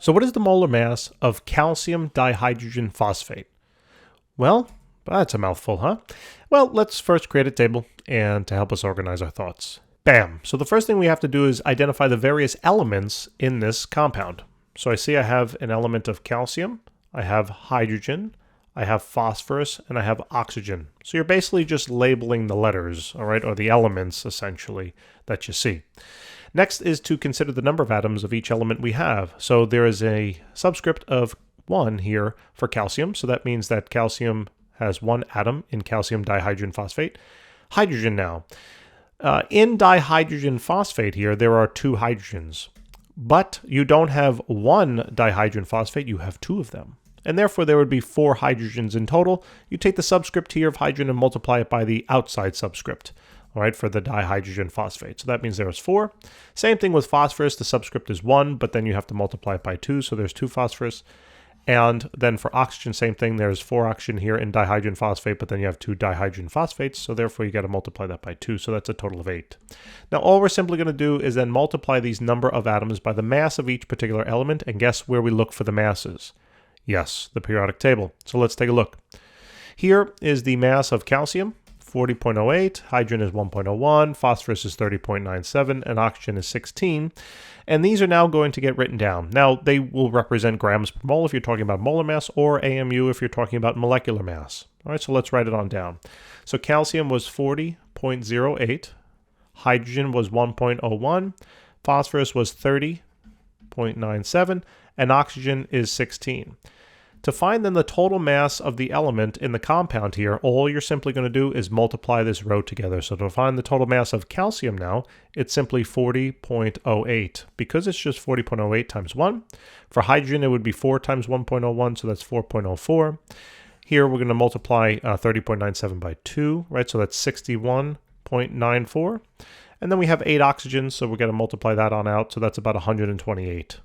So what is the molar mass of calcium dihydrogen phosphate? Well, that's a mouthful, huh? Well, let's first create a table and to help us organize our thoughts. Bam! So the first thing we have to do is identify the various elements in this compound. So I see I have an element of calcium, I have hydrogen, I have phosphorus, and I have oxygen. So you're basically just labeling the letters, all right, or the elements essentially that you see. Next is to consider the number of atoms of each element we have. So there is a subscript of 1 here for calcium. So that means that calcium has 1 atom in calcium dihydrogen phosphate. Hydrogen now. In dihydrogen phosphate here, there are 2 hydrogens. But you don't have 1 dihydrogen phosphate, you have 2 of them. And therefore there would be 4 hydrogens in total. You take the subscript here of hydrogen and multiply it by the outside subscript. All right, for the dihydrogen phosphate. So that means there is 4. Same thing with phosphorus. The subscript is 1, but then you have to multiply it by 2. So there's 2 phosphorus. And then for oxygen, same thing. There's 4 oxygen here in dihydrogen phosphate, but then you have 2 dihydrogen phosphates. So therefore you got to multiply that by 2. So that's a total of 8. Now all we're simply going to do is then multiply these number of atoms by the mass of each particular element. And guess where we look for the masses? Yes, the periodic table. So let's take a look. Here is the mass of calcium. 40.08, hydrogen is 1.01, phosphorus is 30.97, and oxygen is 16. And these are now going to get written down. Now, they will represent grams per mole if you're talking about molar mass, or AMU if you're talking about molecular mass. All right, so let's write it on down. So calcium was 40.08, hydrogen was 1.01, phosphorus was 30.97, and oxygen is 16. To find then the total mass of the element in the compound here, all you're simply going to do is multiply this row together. So to find the total mass of calcium now, it's simply 40.08. Because it's just 40.08 times 1. For hydrogen, it would be 4 times 1.01, so that's 4.04. Here, we're going to multiply 30.97 by 2, right? So that's 61.94. And then we have 8 oxygens, so we're going to multiply that on out, so that's about 128.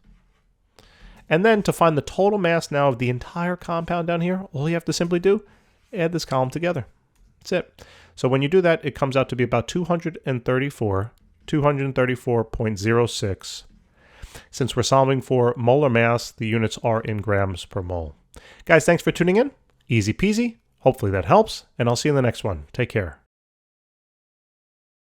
And then to find the total mass now of the entire compound down here, all you have to simply do, add this column together. That's it. So when you do that, it comes out to be about 234.06. Since we're solving for molar mass, the units are in grams per mole. Guys, thanks for tuning in. Easy peasy. Hopefully that helps, and I'll see you in the next one. Take care.